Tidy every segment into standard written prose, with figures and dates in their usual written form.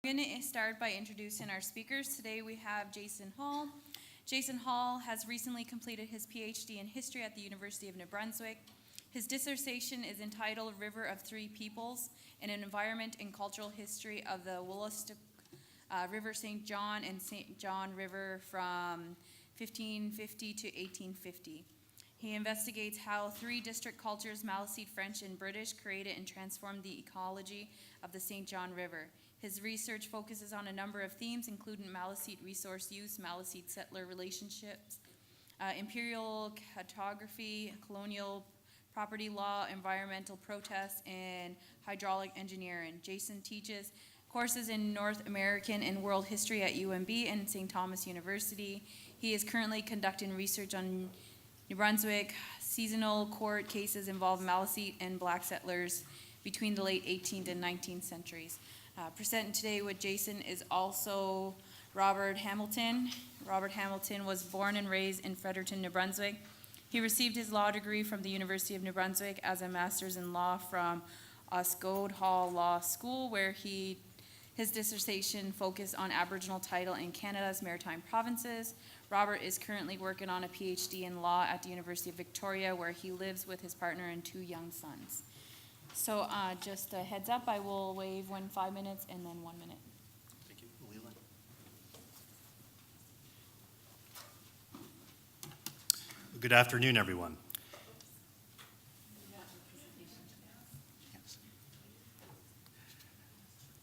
I'm going to start by introducing our speakers. Today we have Jason Hall. Jason Hall has recently completed his PhD in history at the University of New Brunswick. His dissertation is entitled River of Three Peoples, an environment and cultural history of the Wolastoq River St. John and St. John River from 1550 to 1850. He investigates how three district cultures, Maliseet, French, and British, created and transformed the ecology of the St. John River. His research focuses on a number of themes, including Maliseet resource use, Maliseet settler relationships, imperial cartography, colonial property law, environmental protests, and hydraulic engineering. Jason teaches courses in North American and world history at UNB and St. Thomas University. He is currently conducting research on New Brunswick seasonal court cases involving Maliseet and black settlers between the late 18th and 19th centuries. Presenting today with Jason is also Robert Hamilton. Robert Hamilton was born and raised in Fredericton, New Brunswick. He received his law degree from the University of New Brunswick as a master's in law from Osgoode Hall Law School, where his dissertation focused on Aboriginal title in Canada's maritime provinces. Robert is currently working on a PhD in law at the University of Victoria, where he lives with his partner and two young sons. So just a heads up, I will waive 5 minutes and then 1 minute. Thank you. Leland. Good afternoon, everyone. Yes.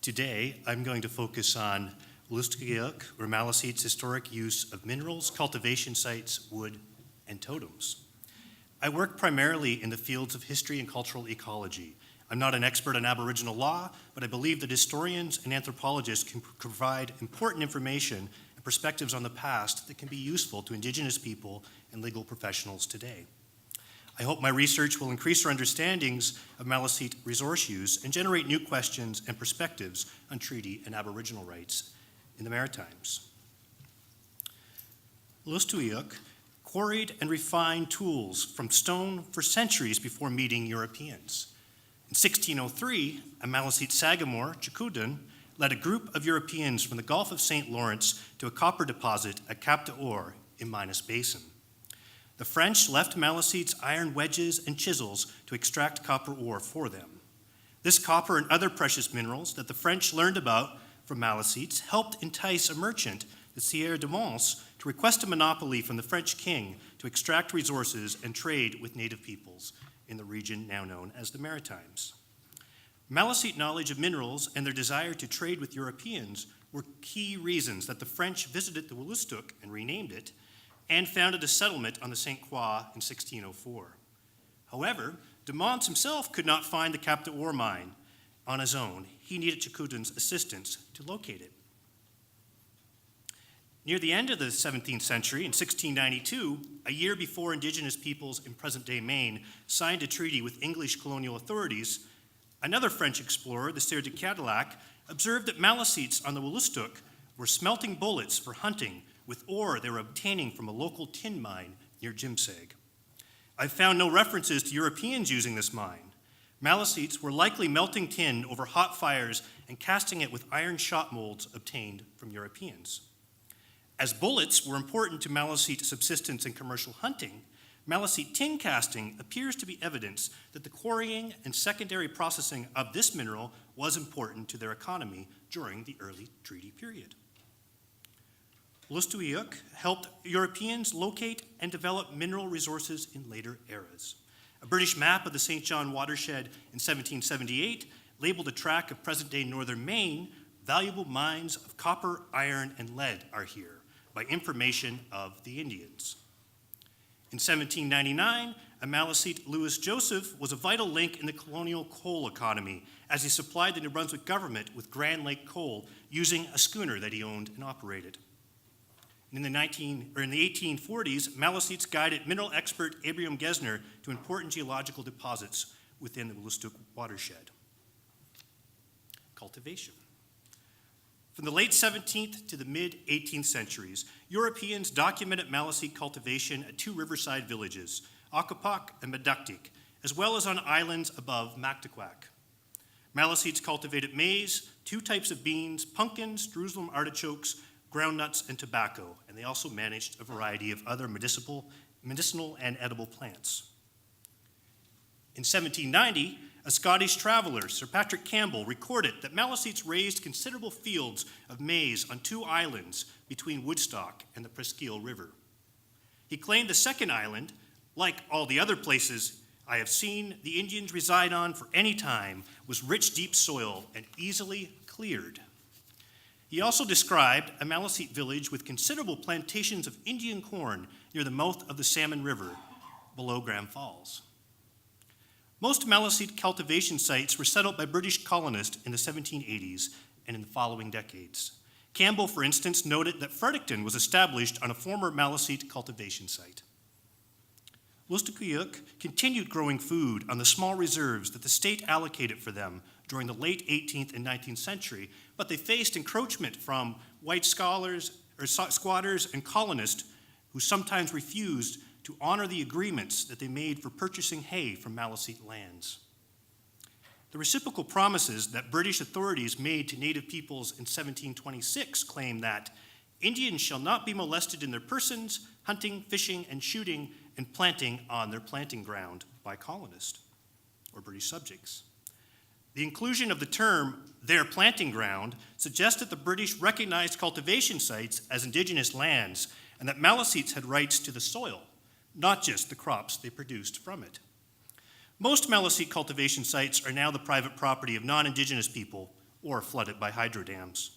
Today, I'm going to focus on Wolastoq, or Maliseet's historic use of minerals, cultivation sites, wood, and totems. I work primarily in the fields of history and cultural ecology. I'm not an expert on Aboriginal law, but I believe that historians and anthropologists can provide important information and perspectives on the past that can be useful to Indigenous people and legal professionals today. I hope my research will increase our understandings of Maliseet resource use and generate new questions and perspectives on treaty and Aboriginal rights in the Maritimes. Wolastoq quarried and refined tools from stone for centuries before meeting Europeans. In 1603, a Maliseet Sagamore, Chakudun, led a group of Europeans from the Gulf of St. Lawrence to a copper deposit at Cap d'Or in Minas Basin. The French left Maliseet's iron wedges and chisels to extract copper ore for them. This copper and other precious minerals that the French learned about from Maliseets helped entice a merchant, the Sieur de Mons, to request a monopoly from the French king to extract resources and trade with native peoples in the region now known as the Maritimes. Maliseet knowledge of minerals and their desire to trade with Europeans were key reasons that the French visited the Wolastoq and renamed it, and founded a settlement on the St. Croix in 1604. However, de Mons himself could not find the Cap d'Or mine on his own. He needed Chakudun's assistance to locate it. Near the end of the 17th century, in 1692, a year before Indigenous peoples in present-day Maine signed a treaty with English colonial authorities, another French explorer, the Sieur de Cadillac, observed that Maliseets on the Wolastoq were smelting bullets for hunting with ore they were obtaining from a local tin mine near Jimsag. I found no references to Europeans using this mine. Maliseets were likely melting tin over hot fires and casting it with iron shot molds obtained from Europeans. As bullets were important to Maliseet subsistence and commercial hunting, Maliseet tin casting appears to be evidence that the quarrying and secondary processing of this mineral was important to their economy during the early treaty period. Wolastoq helped Europeans locate and develop mineral resources in later eras. A British map of the St. John watershed in 1778 labeled a tract of present-day northern Maine. Valuable mines of copper, iron, and lead are here, by information of the Indians. In 1799, a Maliseet Louis Joseph was a vital link in the colonial coal economy as he supplied the New Brunswick government with Grand Lake coal using a schooner that he owned and operated. In the 1840s, Maliseets guided mineral expert Abraham Gesner to important geological deposits within the Wolastoq watershed. Cultivation. From the late 17th to the mid-18th centuries, Europeans documented Maliseet cultivation at two riverside villages, Ockapock and Meduktik, as well as on islands above Mactaquac. Maliseets cultivated maize, 2 types of beans, pumpkins, Jerusalem artichokes, groundnuts, and tobacco, and they also managed a variety of other medicinal and edible plants. In 1790, a Scottish traveler, Sir Patrick Campbell, recorded that Maliseets raised considerable fields of maize on 2 islands between Woodstock and the Presqu'île River. He claimed the second island, like all the other places I have seen the Indians reside on for any time, was rich, deep soil and easily cleared. He also described a Maliseet village with considerable plantations of Indian corn near the mouth of the Salmon River, below Grand Falls. Most Maliseet cultivation sites were settled by British colonists in the 1780s and in the following decades. Campbell, for instance, noted that Fredericton was established on a former Maliseet cultivation site. Wolastoqiyik continued growing food on the small reserves that the state allocated for them during the late 18th and 19th century, but they faced encroachment from white squatters and colonists who sometimes refused to honor the agreements that they made for purchasing hay from Maliseet lands. The reciprocal promises that British authorities made to native peoples in 1726 claim that Indians shall not be molested in their persons, hunting, fishing, and shooting, and planting on their planting ground by colonists or British subjects. The inclusion of the term their planting ground suggests that the British recognized cultivation sites as indigenous lands and that Maliseets had rights to the soil, not just the crops they produced from it. Most Maliseet cultivation sites are now the private property of non-indigenous people or flooded by hydro dams.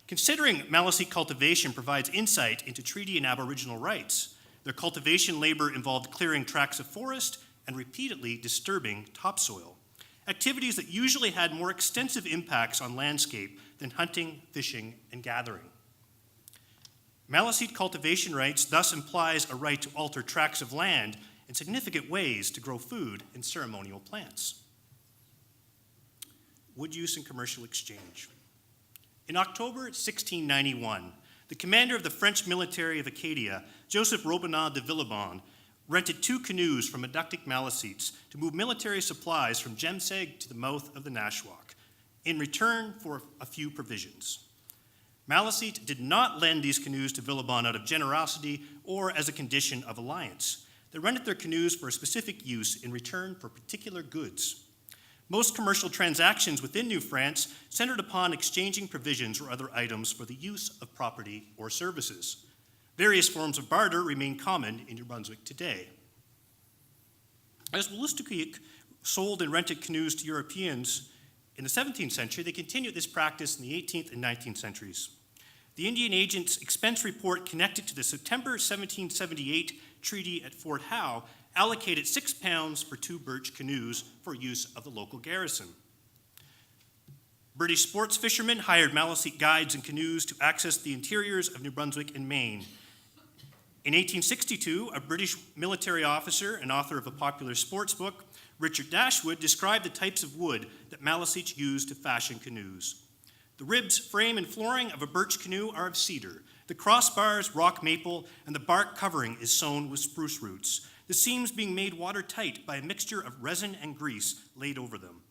Considering Maliseet cultivation provides insight into treaty and Aboriginal rights, their cultivation labor involved clearing tracts of forest and repeatedly disturbing topsoil, activities that usually had more extensive impacts on landscape than hunting, fishing, and gathering. Maliseet cultivation rights thus implies a right to alter tracts of land in significant ways to grow food and ceremonial plants. Wood use and commercial exchange. In October 1691, the commander of the French military of Acadia, Joseph Robinat de Villebon, rented 2 canoes from Aductic Maliseets to move military supplies from Jemseg to the mouth of the Nashwaak, in return for a few provisions. Maliseet did not lend these canoes to Villebon out of generosity or as a condition of alliance. They rented their canoes for a specific use in return for particular goods. Most commercial transactions within New France centered upon exchanging provisions or other items for the use of property or services. Various forms of barter remain common in New Brunswick today. As Wolastoqiyik sold and rented canoes to Europeans in the 17th century, they continued this practice in the 18th and 19th centuries. The Indian agent's expense report connected to the September 1778 treaty at Fort Howe allocated £6 for 2 birch canoes for use of the local garrison. British sports fishermen hired Maliseet guides and canoes to access the interiors of New Brunswick and Maine. In 1862, a British military officer and author of a popular sports book, Richard Dashwood, described the types of wood that Maliseets used to fashion canoes. The ribs, frame, and flooring of a birch canoe are of cedar. The crossbars, rock maple, and the bark covering is sewn with spruce roots, the seams being made watertight by a mixture of resin and grease laid over them.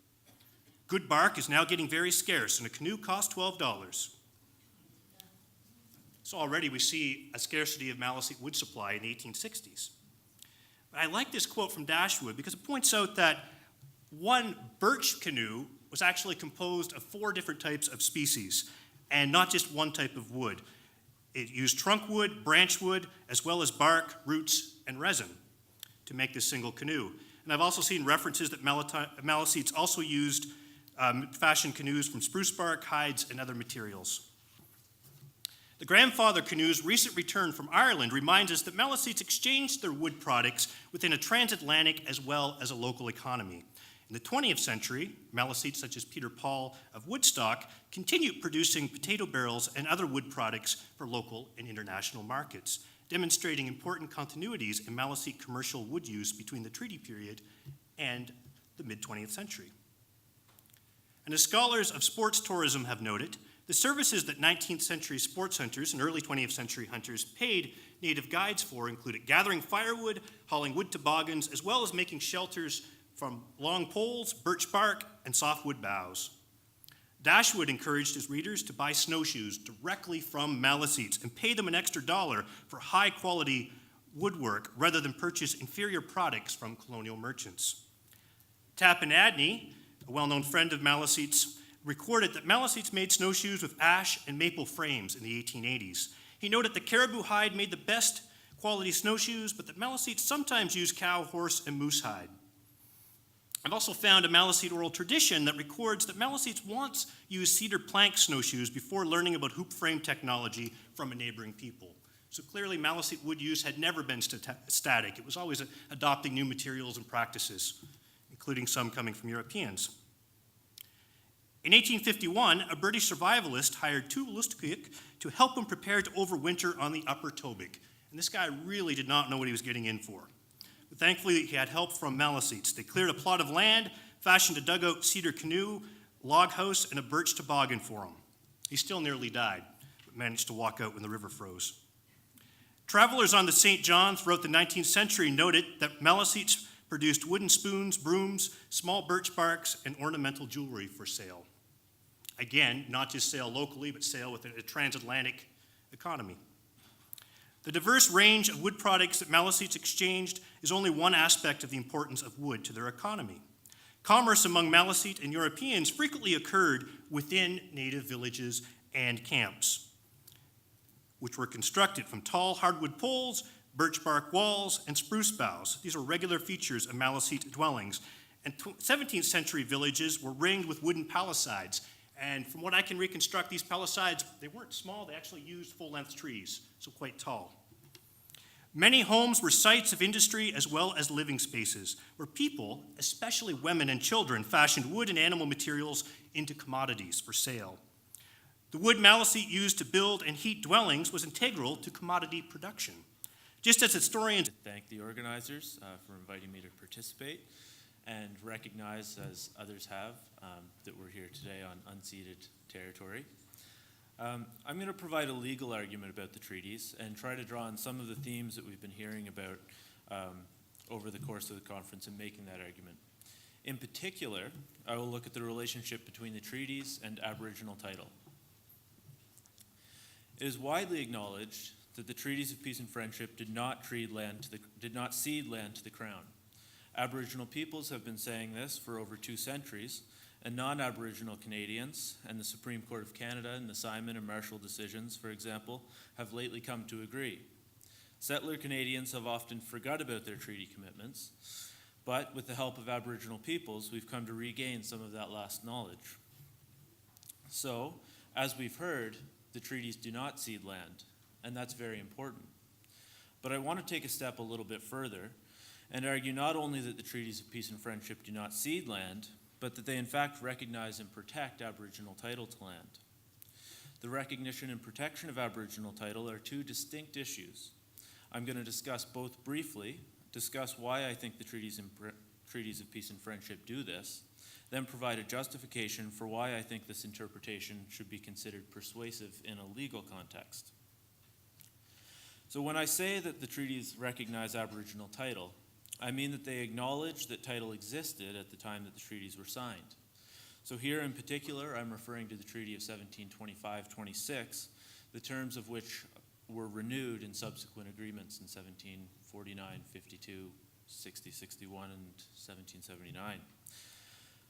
Good bark is now getting very scarce, and a canoe costs $12. So already we see a scarcity of Maliseet wood supply in the 1860s. But I like this quote from Dashwood because it points out that one birch canoe was actually composed of 4 different types of species, and not just one type of wood. It used trunk wood, branch wood, as well as bark, roots, and resin to make this single canoe. And I've also seen references that Maliseets also used fashioned canoes from spruce bark, hides, and other materials. The grandfather canoe's recent return from Ireland reminds us that Maliseets exchanged their wood products within a transatlantic as well as a local economy. In the 20th century, Maliseets such as Peter Paul of Woodstock continued producing potato barrels and other wood products for local and international markets, demonstrating important continuities in Maliseet commercial wood use between the treaty period and the mid-20th century. And as scholars of sports tourism have noted, the services that 19th century sports hunters and early 20th century hunters paid native guides for included gathering firewood, hauling wood toboggans, as well as making shelters from long poles, birch bark, and softwood boughs. Dashwood encouraged his readers to buy snowshoes directly from Maliseets and pay them an extra $1 for high-quality woodwork rather than purchase inferior products from colonial merchants. Tappan Adney, a well-known friend of Maliseets, recorded that Maliseets made snowshoes with ash and maple frames in the 1880s. He noted that caribou hide made the best quality snowshoes, but that Maliseets sometimes used cow, horse, and moose hide. I've also found a Maliseet oral tradition that records that Maliseets once used cedar plank snowshoes before learning about hoop frame technology from a neighboring people. So clearly Maliseet wood use had never been static. It was always adopting new materials and practices, including some coming from Europeans. In 1851, a British survivalist hired two Lustig to help him prepare to overwinter on the Upper Tobic. And this guy really did not know what he was getting in for. But thankfully, he had help from Maliseets. They cleared a plot of land, fashioned a dugout cedar canoe, log house, and a birch toboggan for him. He still nearly died, but managed to walk out when the river froze. Travelers on the St. John throughout the 19th century noted that Maliseets produced wooden spoons, brooms, small birch barks, and ornamental jewelry for sale. Again, not just sale locally, but sale with a transatlantic economy. The diverse range of wood products that Maliseets exchanged is only one aspect of the importance of wood to their economy. Commerce among Maliseet and Europeans frequently occurred within native villages and camps, which were constructed from tall hardwood poles, birch bark walls, and spruce boughs. These are regular features of Maliseet dwellings. And 17th century villages were ringed with wooden palisades. And from what I can reconstruct, these palisades, they weren't small, they actually used full-length trees, so quite tall. Many homes were sites of industry as well as living spaces, where people, especially women and children, fashioned wood and animal materials into commodities for sale. The wood Maliseet used to build and heat dwellings was integral to commodity production. Just as historians thank the organizers for inviting me to participate and recognize, as others have, that we're here today on unceded territory. I'm going to provide a legal argument about the treaties and try to draw on some of the themes that we've been hearing about over the course of the conference in making that argument. In particular, I will look at the relationship between the treaties and Aboriginal title. It is widely acknowledged that the treaties of peace and friendship did not cede land to the Crown. Aboriginal peoples have been saying this for over 2 centuries, and non-Aboriginal Canadians and the Supreme Court of Canada in the Simon and Marshall decisions, for example, have lately come to agree. Settler Canadians have often forgot about their treaty commitments, but with the help of Aboriginal peoples, we've come to regain some of that lost knowledge. So, as we've heard, the treaties do not cede land, and that's very important. But I want to take a step a little bit further and argue not only that the treaties of peace and friendship do not cede land, but that they in fact recognize and protect Aboriginal title to land. The recognition and protection of Aboriginal title are 2 distinct issues. I'm going to discuss both briefly, discuss why I think the treaties of peace and friendship do this, then provide a justification for why I think this interpretation should be considered persuasive in a legal context. So when I say that the treaties recognize Aboriginal title, I mean that they acknowledge that title existed at the time that the treaties were signed. So here in particular, I'm referring to the Treaty of 1725-26, the terms of which were renewed in subsequent agreements in 1749, 52, 60, 61, and 1779.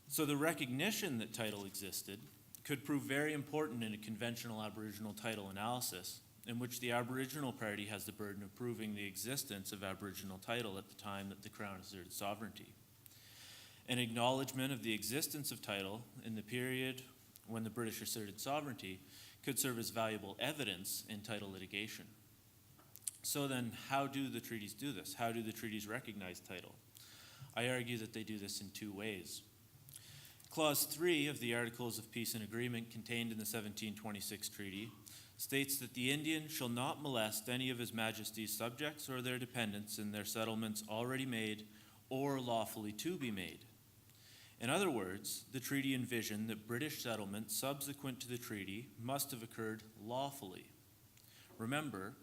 So the recognition that title existed could prove very important in a conventional Aboriginal title analysis, in which the Aboriginal party has the burden of proving the existence of Aboriginal title at the time that the Crown asserted sovereignty. An acknowledgement of the existence of title in the period when the British asserted sovereignty could serve as valuable evidence in title litigation. So then, how do the treaties do this? How do the treaties recognize title? I argue that they do this in 2 ways. Clause 3 of the Articles of Peace and Agreement contained in the 1726 Treaty states that the Indian shall not molest any of His Majesty's subjects or their dependents in their settlements already made or lawfully to be made. In other words, the treaty envisioned that British settlement subsequent to the treaty must have occurred lawfully. Remember,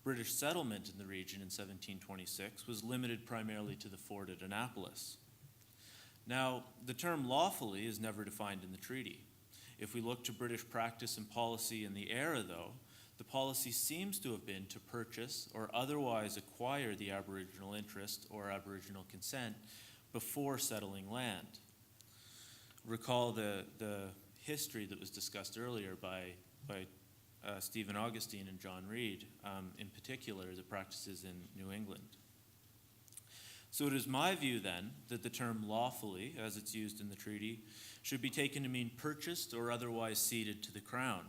British settlement in the region in 1726 was limited primarily to the fort at Annapolis. Now, the term lawfully is never defined in the treaty. If we look to British practice and policy in the era, though, the policy seems to have been to purchase or otherwise acquire the Aboriginal interest or Aboriginal consent before settling land. Recall the history that was discussed earlier by Stephen Augustine and John Reed, in particular the practices in New England. So it is my view then that the term lawfully, as it's used in the treaty, should be taken to mean purchased or otherwise ceded to the Crown.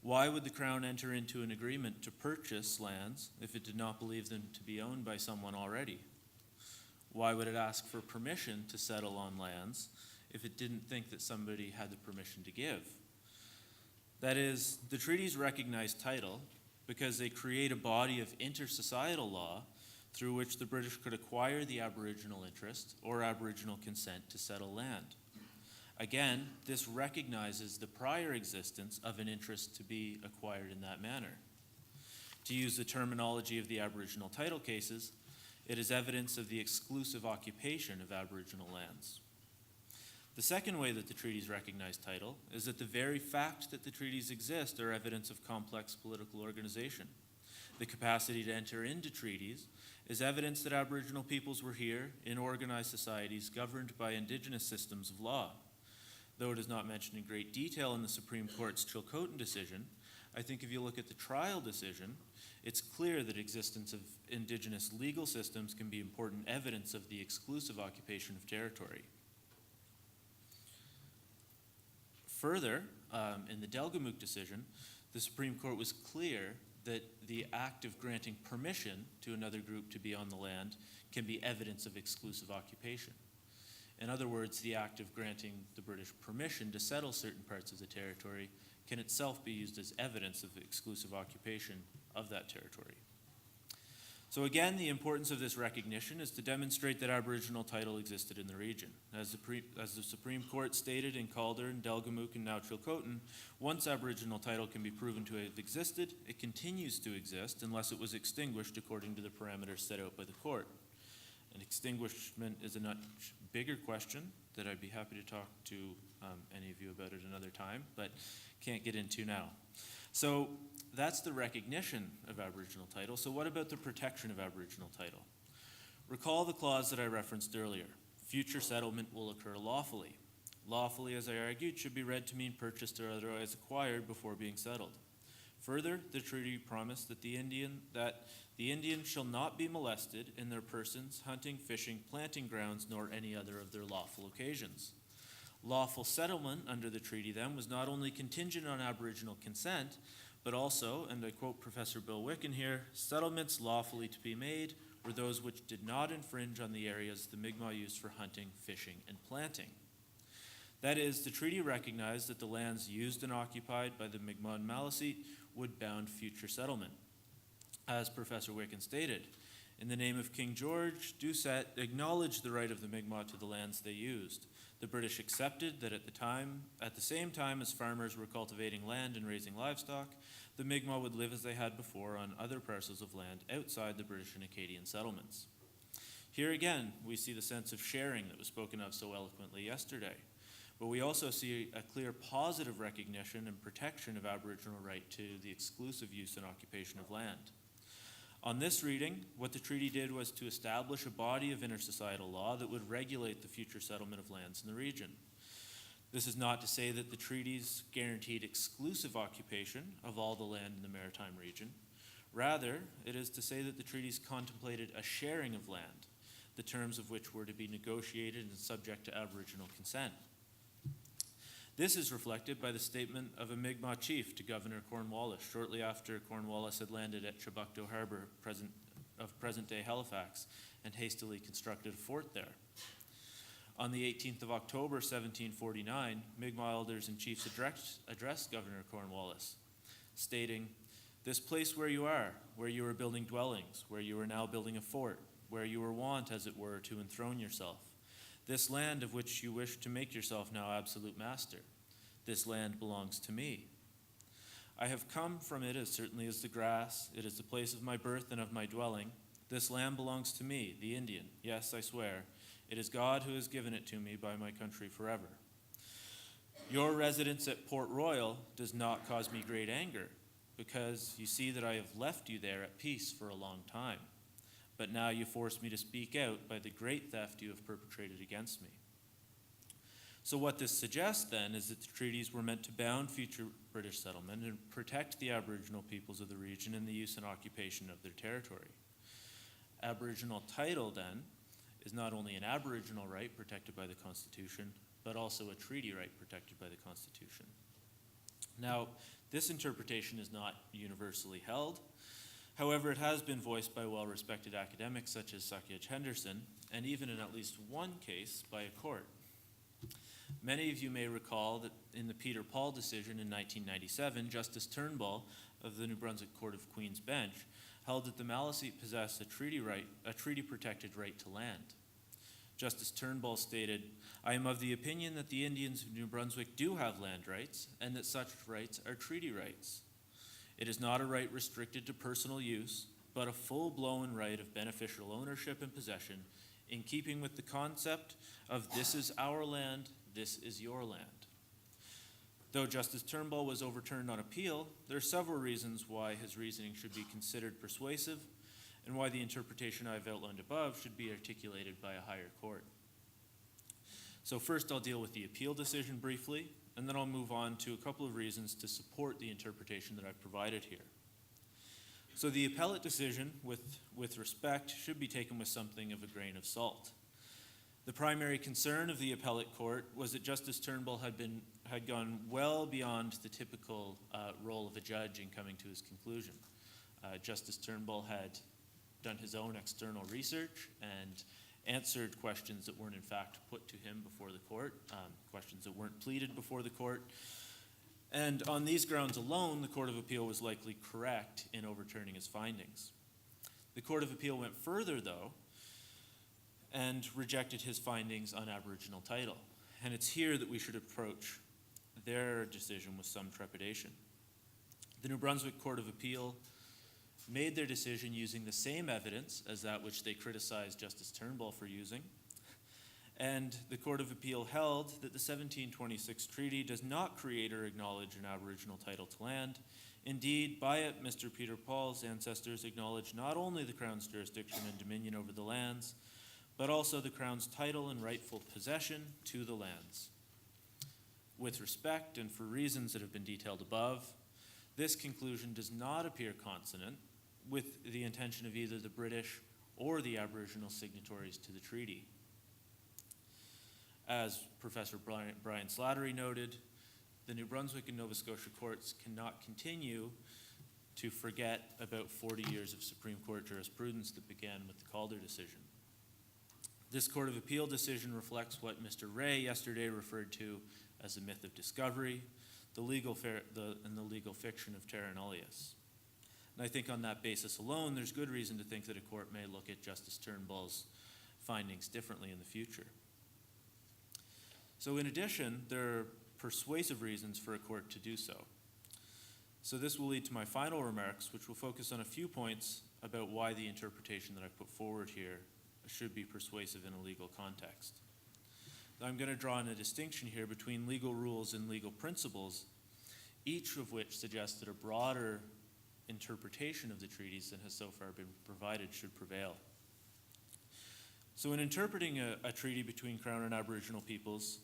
Why would the Crown enter into an agreement to purchase lands if it did not believe them to be owned by someone already? Why would it ask for permission to settle on lands if it didn't think that somebody had the permission to give? That is, the treaties recognize title because they create a body of intersocietal law through which the British could acquire the Aboriginal interest or Aboriginal consent to settle land. Again, this recognizes the prior existence of an interest to be acquired in that manner. To use the terminology of the Aboriginal title cases, it is evidence of the exclusive occupation of Aboriginal lands. The second way that the treaties recognize title is that the very fact that the treaties exist are evidence of complex political organization. The capacity to enter into treaties is evidence that Aboriginal peoples were here in organized societies governed by Indigenous systems of law. Though it is not mentioned in great detail in the Supreme Court's Chilcotin decision, I think if you look at the trial decision, it's clear that existence of Indigenous legal systems can be important evidence of the exclusive occupation of territory. Further, in the Delgamuukw decision, the Supreme Court was clear that the act of granting permission to another group to be on the land can be evidence of exclusive occupation. In other words, the act of granting the British permission to settle certain parts of the territory can itself be used as evidence of exclusive occupation of that territory. So again, the importance of this recognition is to demonstrate that Aboriginal title existed in the region. As the Supreme Court stated in Calder and Delgamuukw and now Chilcotin, once Aboriginal title can be proven to have existed, it continues to exist unless it was extinguished according to the parameters set out by the court. And extinguishment is a much bigger question that I'd be happy to talk to any of you about at another time, but can't get into now. So that's the recognition of Aboriginal title. So what about the protection of Aboriginal title? Recall the clause that I referenced earlier. Future settlement will occur lawfully. Lawfully, as I argued, should be read to mean purchased or otherwise acquired before being settled. Further, the treaty promised that the Indian shall not be molested in their persons, hunting, fishing, planting grounds, nor any other of their lawful occasions. Lawful settlement under the treaty then was not only contingent on Aboriginal consent, but also, and I quote Professor Bill Wicken here, settlements lawfully to be made were those which did not infringe on the areas the Mi'kmaq used for hunting, fishing, and planting. That is, the treaty recognized that the lands used and occupied by the Mi'kmaq and Maliseet would bound future settlement. As Professor Wicken stated, in the name of King George, Doucet acknowledged the right of the Mi'kmaq to the lands they used. The British accepted that at the same time as farmers were cultivating land and raising livestock, the Mi'kmaq would live as they had before on other parcels of land outside the British and Acadian settlements. Here again, we see the sense of sharing that was spoken of so eloquently yesterday. But we also see a clear positive recognition and protection of Aboriginal right to the exclusive use and occupation of land. On this reading, what the treaty did was to establish a body of intersocietal law that would regulate the future settlement of lands in the region. This is not to say that the treaties guaranteed exclusive occupation of all the land in the maritime region. Rather, it is to say that the treaties contemplated a sharing of land, the terms of which were to be negotiated and subject to Aboriginal consent. This is reflected by the statement of a Mi'kmaq chief to Governor Cornwallis shortly after Cornwallis had landed at Chebucto Harbor of present-day Halifax and hastily constructed a fort there. On the 18th of October, 1749, Mi'kmaq elders and chiefs addressed Governor Cornwallis, stating, "This place where you are building dwellings, where you are now building a fort, where you were wont, as it were, to enthrone yourself. This land of which you wish to make yourself now absolute master, this land belongs to me. I have come from it as certainly as the grass. It is the place of my birth and of my dwelling. This land belongs to me, the Indian. Yes, I swear. It is God who has given it to me by my country forever." Your residence at Port Royal does not cause me great anger, because you see that I have left you there at peace for a long time. But now you force me to speak out by the great theft you have perpetrated against me. So what this suggests then is that the treaties were meant to bound future British settlement and protect the Aboriginal peoples of the region in the use and occupation of their territory. Aboriginal title then is not only an Aboriginal right protected by the Constitution, but also a treaty right protected by the Constitution. Now, this interpretation is not universally held. However, it has been voiced by well-respected academics such as Sakyaj Henderson, and even in at least one case by a court. Many of you may recall that in the Peter Paul decision in 1997, Justice Turnbull of the New Brunswick Court of Queen's Bench held that the Maliseet possessed a treaty-protected right to land. Justice Turnbull stated, "I am of the opinion that the Indians of New Brunswick do have land rights, and that such rights are treaty rights. It is not a right restricted to personal use, but a full-blown right of beneficial ownership and possession, in keeping with the concept of this is our land, this is your land." Though Justice Turnbull was overturned on appeal, there are several reasons why his reasoning should be considered persuasive, and why the interpretation I have outlined above should be articulated by a higher court. So first I'll deal with the appeal decision briefly, and then I'll move on to a couple of reasons to support the interpretation that I've provided here. So the appellate decision, with respect, should be taken with something of a grain of salt. The primary concern of the appellate court was that Justice Turnbull had gone well beyond the typical role of a judge in coming to his conclusion. Justice Turnbull had done his own external research and answered questions that weren't in fact put to him before the court, questions that weren't pleaded before the court. And on these grounds alone, the Court of Appeal was likely correct in overturning his findings. The Court of Appeal went further, though, and rejected his findings on Aboriginal title. And it's here that we should approach their decision with some trepidation. The New Brunswick Court of Appeal made their decision using the same evidence as that which they criticized Justice Turnbull for using. And the Court of Appeal held that the 1726 treaty does not create or acknowledge an Aboriginal title to land. Indeed, by it, Mr. Peter Paul's ancestors acknowledged not only the Crown's jurisdiction and dominion over the lands, but also the Crown's title and rightful possession to the lands. With respect, and for reasons that have been detailed above, this conclusion does not appear consonant with the intention of either the British or the Aboriginal signatories to the treaty. As Professor Brian Slattery noted, the New Brunswick and Nova Scotia courts cannot continue to forget about 40 years of Supreme Court jurisprudence that began with the Calder decision. This Court of Appeal decision reflects what Mr. Ray yesterday referred to as the myth of discovery, the legal fiction of terra nullius. And I think on that basis alone, there's good reason to think that a court may look at Justice Turnbull's findings differently in the future. So in addition, there are persuasive reasons for a court to do so. So this will lead to my final remarks, which will focus on a few points about why the interpretation that I put forward here should be persuasive in a legal context. I'm going to draw in a distinction here between legal rules and legal principles, each of which suggests that a broader interpretation of the treaties than has so far been provided should prevail. So in interpreting a treaty between Crown and Aboriginal peoples,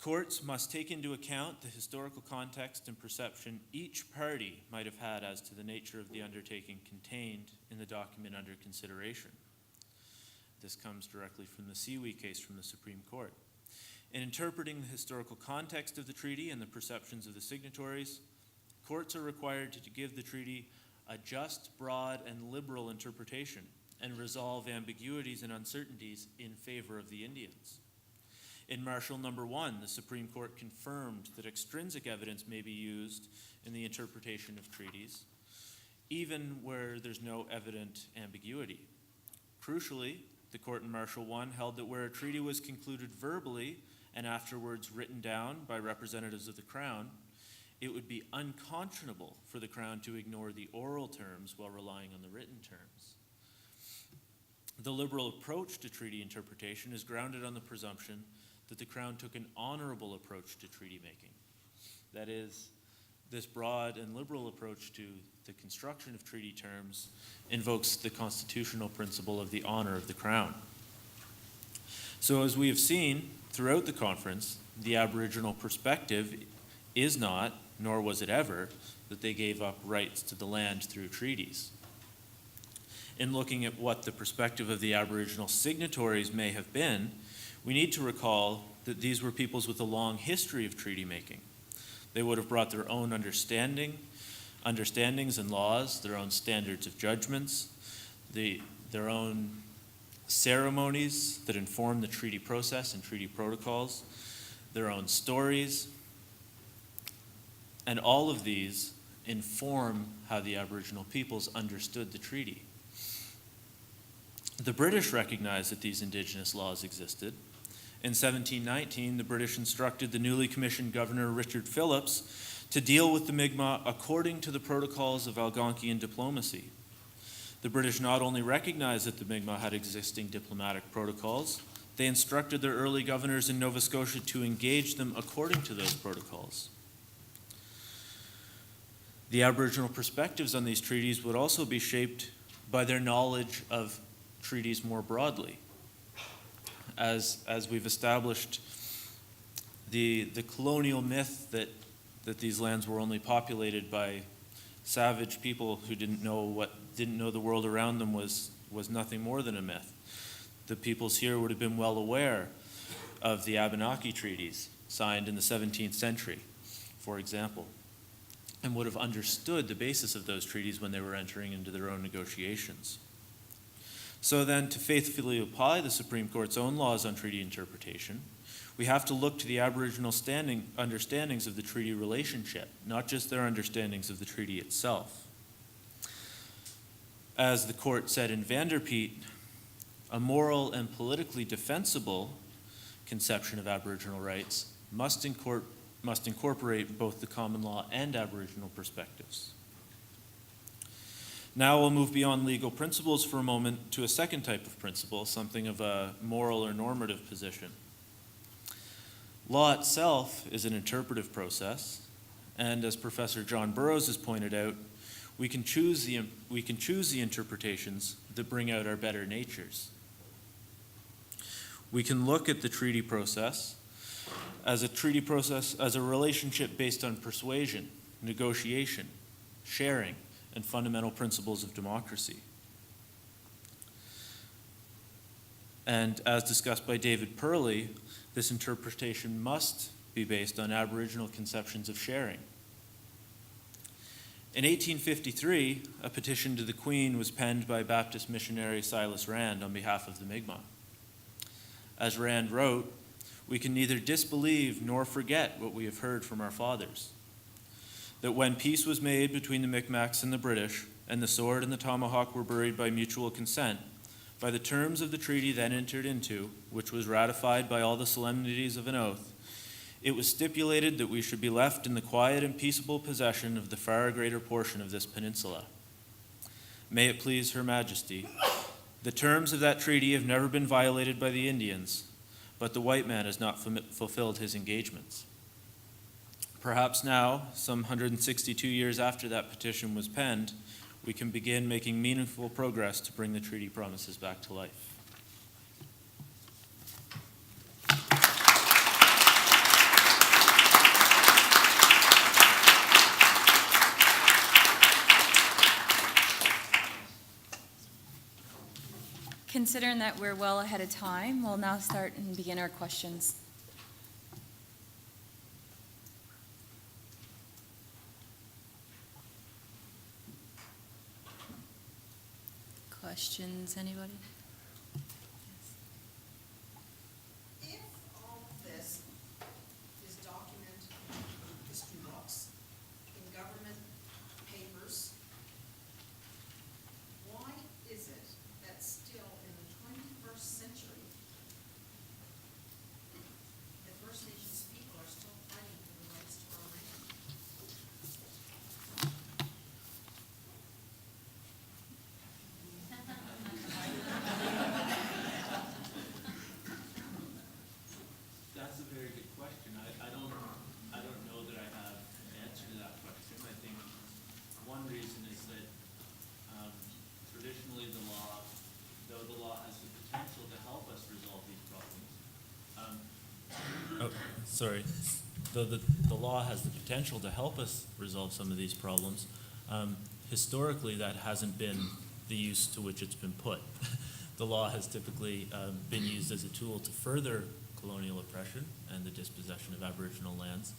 courts must take into account the historical context and perception each party might have had as to the nature of the undertaking contained in the document under consideration. This comes directly from the Siwi case from the Supreme Court. In interpreting the historical context of the treaty and the perceptions of the signatories, courts are required to give the treaty a just, broad, and liberal interpretation and resolve ambiguities and uncertainties in favor of the Indians. In Marshall No. 1, the Supreme Court confirmed that extrinsic evidence may be used in the interpretation of treaties, even where there's no evident ambiguity. Crucially, the court in Marshall 1 held that where a treaty was concluded verbally and afterwards written down by representatives of the Crown, it would be unconscionable for the Crown to ignore the oral terms while relying on the written terms. The liberal approach to treaty interpretation is grounded on the presumption that the Crown took an honorable approach to treaty making. That is, this broad and liberal approach to the construction of treaty terms invokes the constitutional principle of the honor of the Crown. So as we have seen throughout the conference, the Aboriginal perspective is not, nor was it ever, that they gave up rights to the land through treaties. In looking at what the perspective of the Aboriginal signatories may have been, we need to recall that these were peoples with a long history of treaty making. They would have brought their own understandings and laws, their own standards of judgments, their own ceremonies that inform the treaty process and treaty protocols, their own stories, and all of these inform how the Aboriginal peoples understood the treaty. The British recognized that these Indigenous laws existed. In 1719, the British instructed the newly commissioned Governor Richard Phillips to deal with the Mi'kmaq according to the protocols of Algonquian diplomacy. The British not only recognized that the Mi'kmaq had existing diplomatic protocols, they instructed their early governors in Nova Scotia to engage them according to those protocols. The Aboriginal perspectives on these treaties would also be shaped by their knowledge of treaties more broadly. As we've established, the colonial myth that these lands were only populated by savage people who didn't know the world around them was nothing more than a myth. The peoples here would have been well aware of the Abenaki treaties signed in the 17th century, for example, and would have understood the basis of those treaties when they were entering into their own negotiations. So then, to faithfully apply the Supreme Court's own laws on treaty interpretation, we have to look to the Aboriginal understandings of the treaty relationship, not just their understandings of the treaty itself. As the court said in Vanderpeet, a moral and politically defensible conception of Aboriginal rights must incorporate both the common law and Aboriginal perspectives. Now we'll move beyond legal principles for a moment to a second type of principle, something of a moral or normative position. Law itself is an interpretive process, and as Professor John Burroughs has pointed out, we can choose the interpretations that bring out our better natures. We can look at the treaty process as a relationship based on persuasion, negotiation, sharing, and fundamental principles of democracy. And as discussed by David Purley, this interpretation must be based on Aboriginal conceptions of sharing. In 1853, a petition to the Queen was penned by Baptist missionary Silas Rand on behalf of the Mi'kmaq. As Rand wrote, "We can neither disbelieve nor forget what we have heard from our fathers, that when peace was made between the Micmacs and the British, and the sword and the tomahawk were buried by mutual consent, by the terms of the treaty then entered into, which was ratified by all the solemnities of an oath, it was stipulated that we should be left in the quiet and peaceable possession of the far greater portion of this peninsula. May it please Her Majesty, the terms of that treaty have never been violated by the Indians, but the white man has not fulfilled his engagements." Perhaps now, some 162 years after that petition was penned, we can begin making meaningful progress to bring the treaty promises back to life. Considering that we're well ahead of time, we'll now start and begin our questions. Questions, anybody? If all of this is documented in history books, in government papers, why is it that still in the 21st century, the First Nations people are still fighting for the rights to our land? sorry, though the law has the potential to help us resolve some of these problems, historically, that hasn't been the use to which it's been put. The law has typically been used as a tool to further colonial oppression and the dispossession of Aboriginal lands.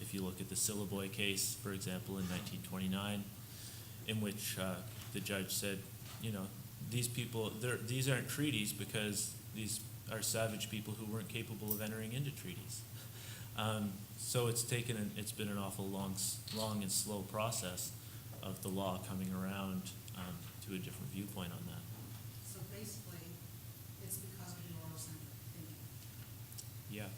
If you look at the Syllaboy case, for example, in 1929, in which the judge said, you know, these people, these aren't treaties because these are savage people who weren't capable of entering into treaties. So it's been an awful long and slow process of the law coming around to a different viewpoint on that. So basically, it's because of the oral opinion. Yeah.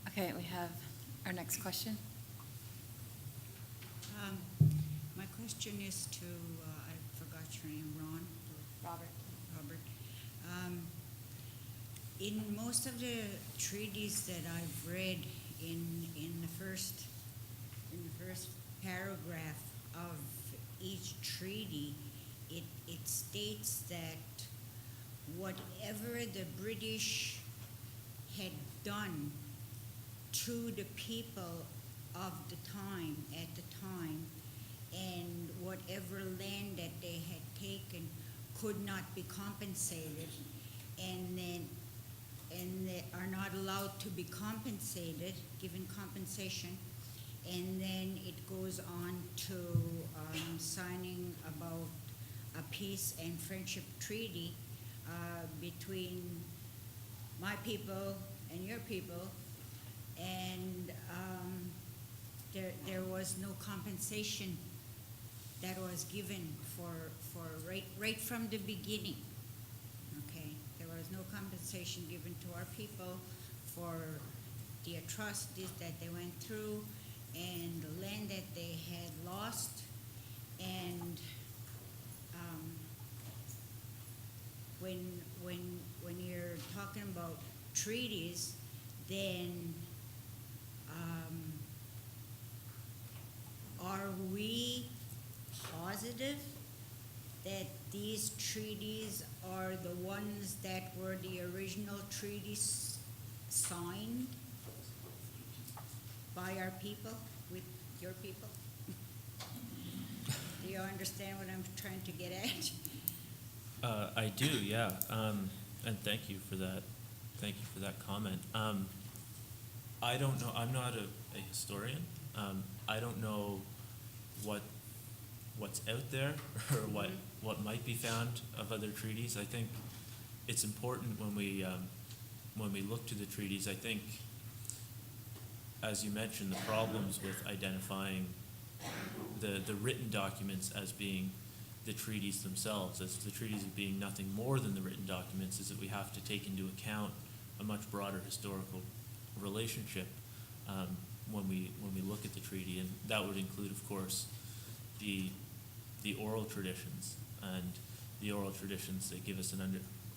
Okay. Okay, we have our next question. My question is to, I forgot your name, Ron? Robert. Robert. In most of the treaties that I've read, in the first paragraph of each treaty, it states that whatever the British had done to the people of the time, at the time, and whatever land that they had taken could not be compensated, and they are not allowed to be compensated, given compensation, and then it goes on to signing about a peace and friendship treaty between my people and your people, and there was no compensation that was given for right from the beginning. Okay, there was no compensation given to our people for the atrocities that they went through and the land that they had lost. And when you're talking about treaties, then are we positive that these treaties are the ones that were the original treaties signed by our people, with your people? Do you understand what I'm trying to get at? I do, yeah. And thank you for that. Thank you for that comment. I don't know. I'm not a historian. I don't know what's out there or what might be found of other treaties. I think it's important when we look to the treaties. I think, as you mentioned, the problems with identifying the written documents as being the treaties themselves, as the treaties as being nothing more than the written documents, is that we have to take into account a much broader historical relationship when we look at the treaty, and that would include, of course, the oral traditions and the oral traditions that give us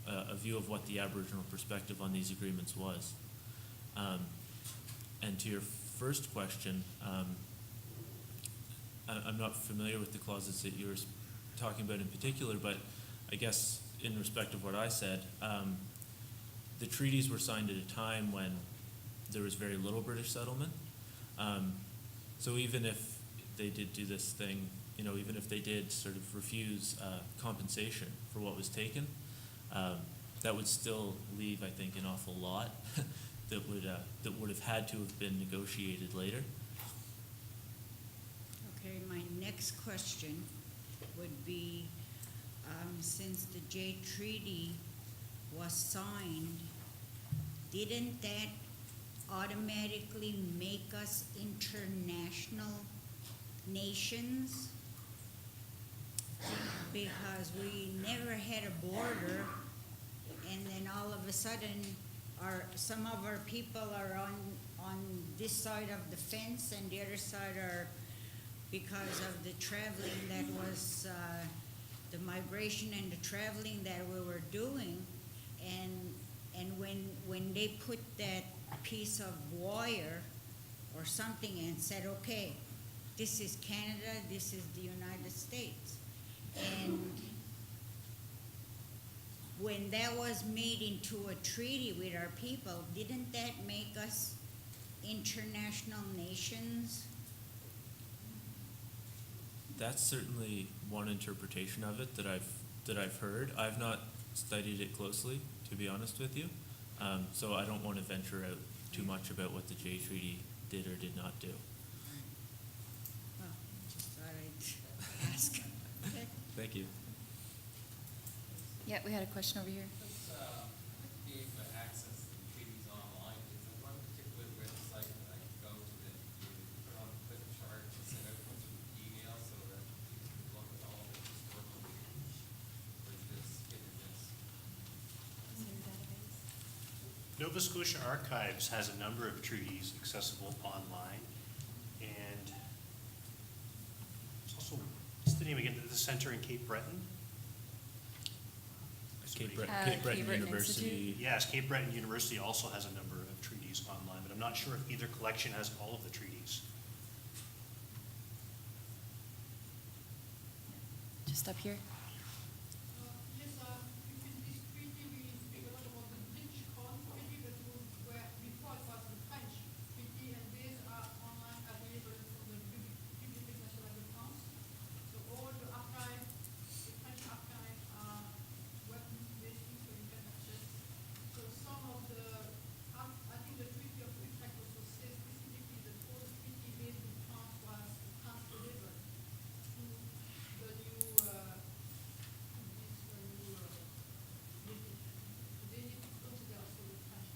a view of what the Aboriginal perspective on these agreements was. And to your first question, I'm not familiar with the clauses that you were talking about in particular, but I guess in respect of what I said, the treaties were signed at a time when there was very little British settlement. So even if they did do this thing, even if they did sort of refuse compensation for what was taken, that would still leave, I think, an awful lot that would have had to have been negotiated later. Okay, my next question would be, since the Jay Treaty was signed, didn't that automatically make us international nations? Because we never had a border, and then all of a sudden, some of our people are on this side of the fence, and the other side are, because of the traveling that was, the migration and the traveling that we were doing, and when they put that piece of wire or something and said, okay, this is Canada, this is the United States, and when that was made into a treaty with our people, didn't that make us international nations? That's certainly one interpretation of it that I've heard. I've not studied it closely, to be honest with you. So I don't want to venture out too much about what the Jay Treaty did or did not do. Well, just thought I'd ask. Okay. Thank you. Yeah, we had a question over here. Being able to access the treaties online, is there one particular website that I can go to that you put on a flip chart and send out through email so that people can look at all the historical treaties? Or is this hit or miss? Nova Scotia Archives has a number of treaties accessible online, and it's also, what's the name again, the center in Cape Breton? Cape Cape Breton Breton University. Yes, Cape Breton University also has a number of treaties online, but I'm not sure if either collection has all of the treaties. Just up here. Yes, in this treaty, we speak a lot about the Dutch treaty, but where before it was the French treaty, and these are online available from the Bibliothèque Nationale de France. So all the archives, the French archives are web-based, so you can access. So some of the, I think the Treaty of Utrecht also says specifically that all the treaty made in France was trans-delivered to the new, they need to consider also the French.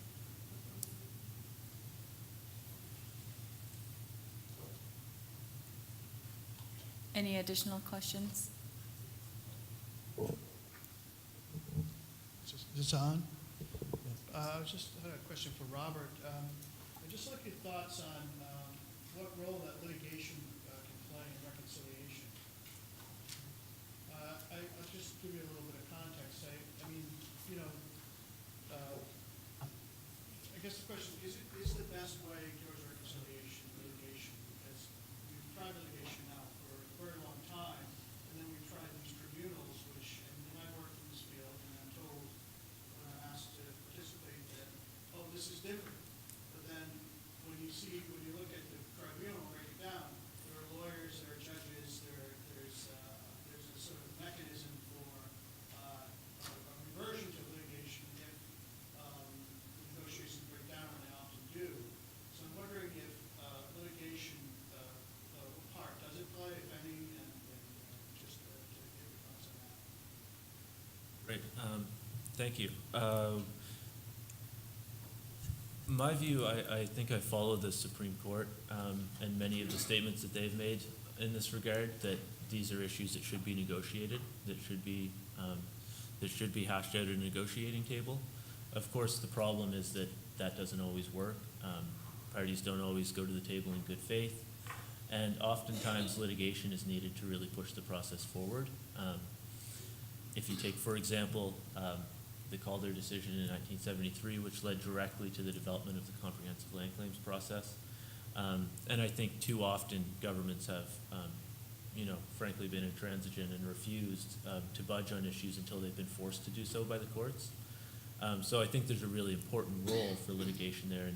Any additional questions? Is this on? I just had a question for Robert. I'd just like your thoughts on what role that litigation can play in reconciliation. I'll just give you a little bit of context. I mean, you know, I guess the question is the best way towards reconciliation litigation? Because we've tried litigation now for a very long time, and then we've tried these tribunals, which, and I work in this field, and I'm told when I'm asked to participate that, oh, this is different. But then when you look at the tribunal, break it down, there are lawyers, there are judges, there's a sort of mechanism for a reversion to litigation if the negotiations break down, and they often do. So I'm wondering if litigation, what part does it play, if any, and just to get your thoughts on that. Right. Thank you. My view, I think I follow the Supreme Court and many of the statements that they've made in this regard, that these are issues that should be negotiated, that should be hashed out at a negotiating table. Of course, the problem is that that doesn't always work. Parties don't always go to the table in good faith, and oftentimes litigation is needed to really push the process forward. If you take, for example, the Calder decision in 1973, which led directly to the development of the comprehensive land claims process. And I think too often governments have, frankly been intransigent and refused to budge on issues until they've been forced to do so by the courts. So I think there's a really important role for litigation there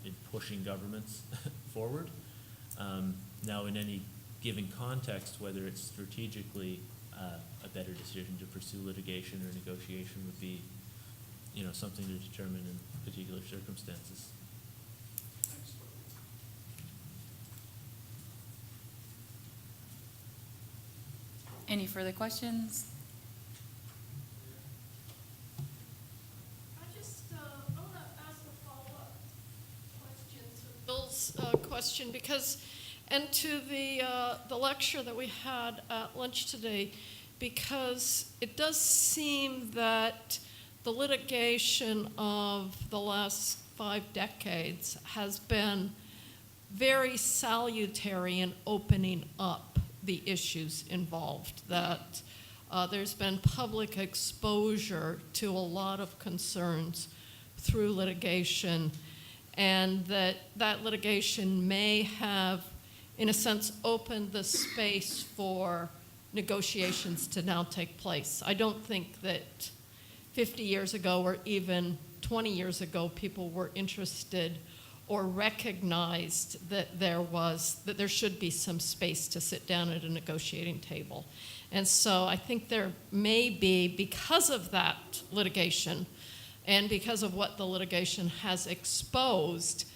in pushing governments forward. Now, in any given context, whether it's strategically a better decision to pursue litigation or negotiation would be, something to determine in particular circumstances. Thanks. Any further questions? I want to ask a follow-up question to Bill's question, and to the lecture that we had at lunch today, because it does seem that the litigation of the last 5 decades has been very salutary in opening up the issues involved, that there's been public exposure to a lot of concerns through litigation, and that litigation may have, in a sense, opened the space for negotiations to now take place. I don't think that 50 years ago or even 20 years ago, people were interested or recognized that there should be some space to sit down at a negotiating table. And so I think there may be, because of that litigation and because of what the litigation has exposed,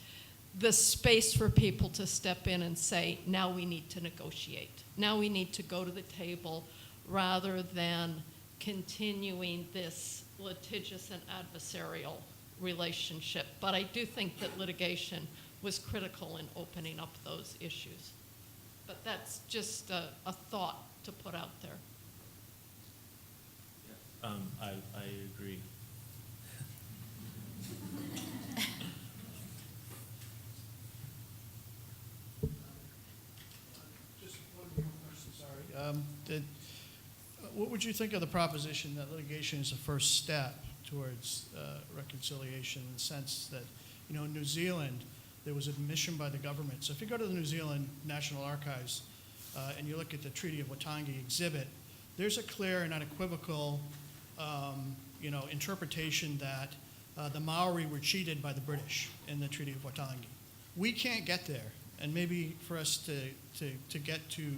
the space for people to step in and say, now we need to negotiate. Now we need to go to the table rather than continuing this litigious and adversarial relationship. But I do think that litigation was critical in opening up those issues. But that's just a thought to put out there. I agree. Just one more question, sorry. What would you think of the proposition that litigation is the first step towards reconciliation, in the sense that, in New Zealand, there was admission by the government. So if you go to the New Zealand National Archives and you look at the Treaty of Waitangi exhibit, there's a clear and unequivocal, interpretation that the Maori were cheated by the British in the Treaty of Waitangi. We can't get there, and maybe for us to get to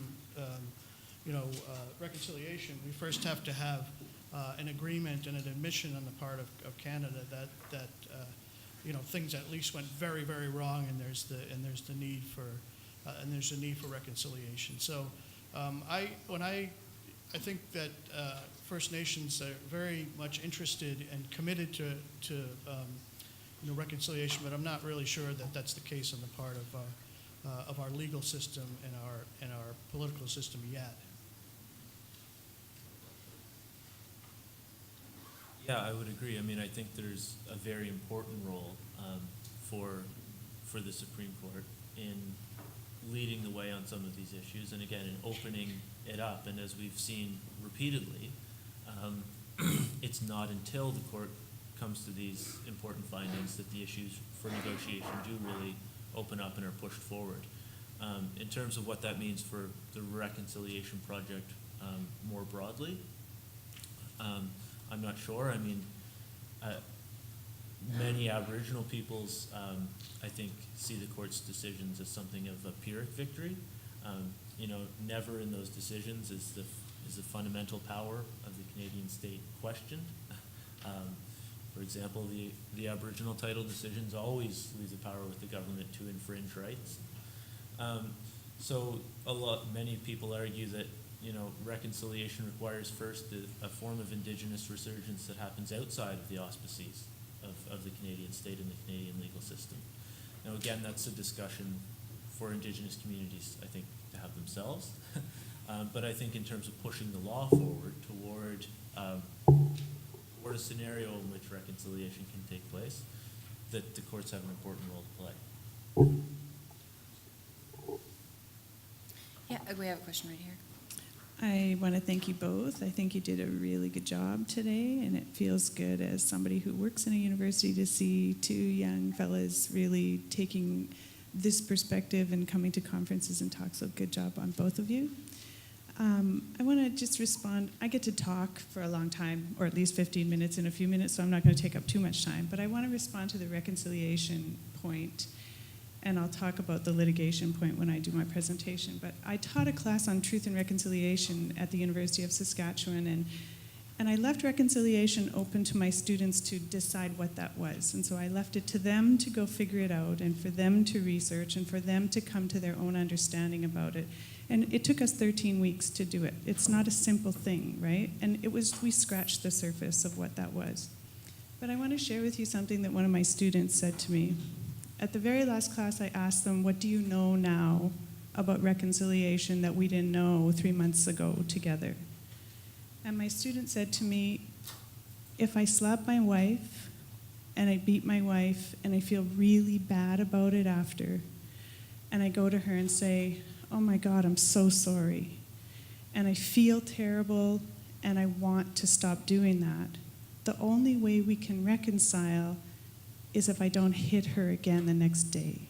reconciliation, we first have to have an agreement and an admission on the part of Canada that things at least went very, very wrong, and there's the need for reconciliation. So I think that First Nations are very much interested and committed to reconciliation, but I'm not really sure that that's the case on the part of our legal system and our political system yet. Yeah, I would agree. I mean, I think there's a very important role for the Supreme Court in leading the way on some of these issues, and again, in opening it up. And as we've seen repeatedly, it's not until the court comes to these important findings that the issues for negotiation do really open up and are pushed forward. In terms of what that means for the reconciliation project more broadly, I'm not sure. I mean, many Aboriginal peoples, I think, see the court's decisions as something of a Pyrrhic victory. Never in those decisions is the fundamental power of the Canadian state questioned. For example, the Aboriginal title decisions always leave the power with the government to infringe rights. So many people argue that reconciliation requires first a form of Indigenous resurgence that happens outside of the auspices of the Canadian state and the Canadian legal system. Now, again, that's a discussion for Indigenous communities, I think, to have themselves. But I think in terms of pushing the law forward toward a scenario in which reconciliation can take place, that the courts have an important role to play. Yeah, we have a question right here. I want to thank you both. I think you did a really good job today, and it feels good as somebody who works in a university to see two young fellas really taking this perspective and coming to conferences and talks. So good job on both of you. I want to just respond. I get to talk for a long time, or at least 15 minutes in a few minutes, so I'm not going to take up too much time. But I want to respond to the reconciliation point, and I'll talk about the litigation point when I do my presentation. But I taught a class on truth and reconciliation at the University of Saskatchewan, and I left reconciliation open to my students to decide what that was. And so I left it to them to go figure it out, and for them to research, and for them to come to their own understanding about it. And it took us 13 weeks to do it. It's not a simple thing, right? And we scratched the surface of what that was. But I want to share with you something that one of my students said to me. At the very last class, I asked them, what do you know now about reconciliation that we didn't know 3 months ago together? And my student said to me, if I slap my wife and I beat my wife and I feel really bad about it after, and I go to her and say, oh my God, I'm so sorry, and I feel terrible and I want to stop doing that, the only way we can reconcile is if I don't hit her again the next day.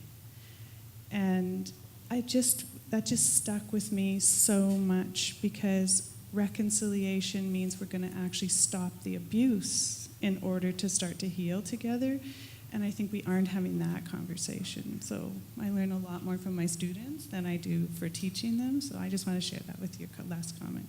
And that just stuck with me so much, because reconciliation means we're going to actually stop the abuse in order to start to heal together. And I think we aren't having that conversation. So I learn a lot more from my students than I do for teaching them. So I just want to share that with your last comment.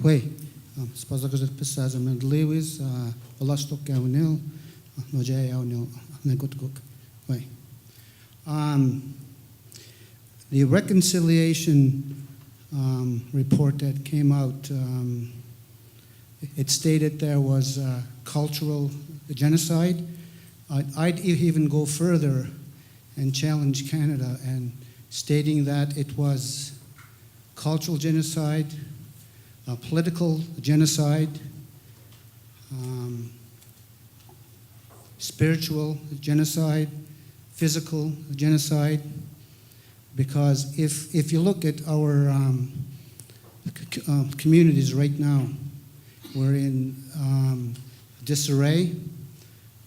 Quay, spazagazet pesaz and Lewis, Olastok Avenil, Nojay Avenil, Negotkuk. Quay. The reconciliation report that came out, it stated there was cultural genocide. I'd even go further and challenge Canada and stating that it was cultural genocide, political genocide, spiritual genocide, physical genocide, because if you look at our communities right now, we're in disarray.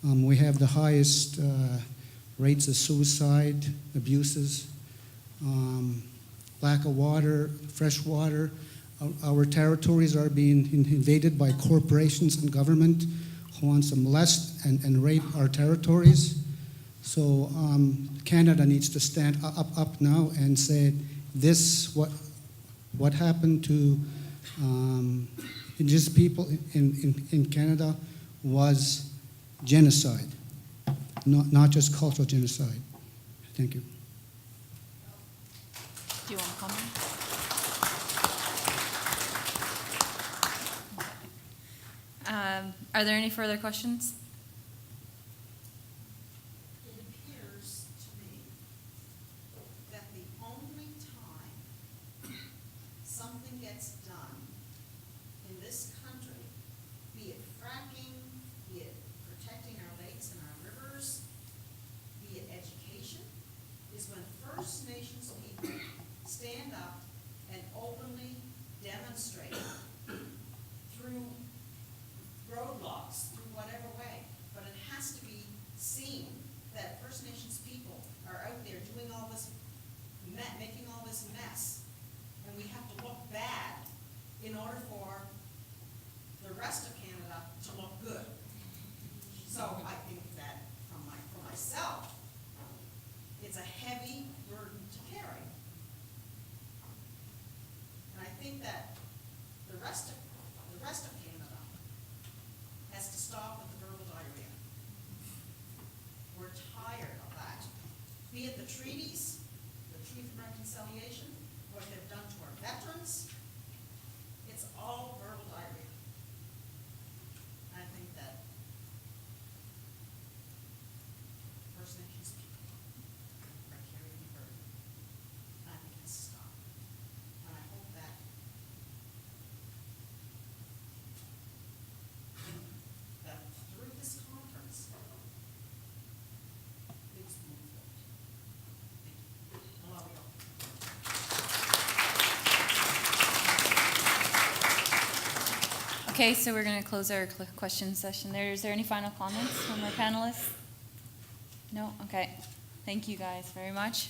We have the highest rates of suicide, abuses, lack of water, fresh water. Our territories are being invaded by corporations and government who wants to molest and rape our territories. So Canada needs to stand up now and say this, what happened to Indigenous people in Canada was genocide, not just cultural genocide. Thank you. Do you want to comment? Are there any further questions? It appears to me that the only time something gets done in this country, be it fracking, be it protecting our lakes and our rivers, be it education, is when First Nations people stand up and openly demonstrate through roadblocks, through whatever way, but it has to be seen that First Nations people are out there doing all this, making all this mess, and we have to look bad in order for the rest of Canada to look good. So I think that for myself, it's a heavy burden to carry. And I think that the rest of Canada has to stop with the verbal diarrhea. We're tired of that. Be it the treaties, the Truth and Reconciliation, what they've done to our veterans, it's all verbal diarrhea. I think that First Nations people are carrying the burden. And I think it has to stop. And I hope that through this conference, things move forward. Thank you. Allow me to. Okay, so we're going to close our question session there. Is there any final comments from our panelists? No? Okay. Thank you guys very much.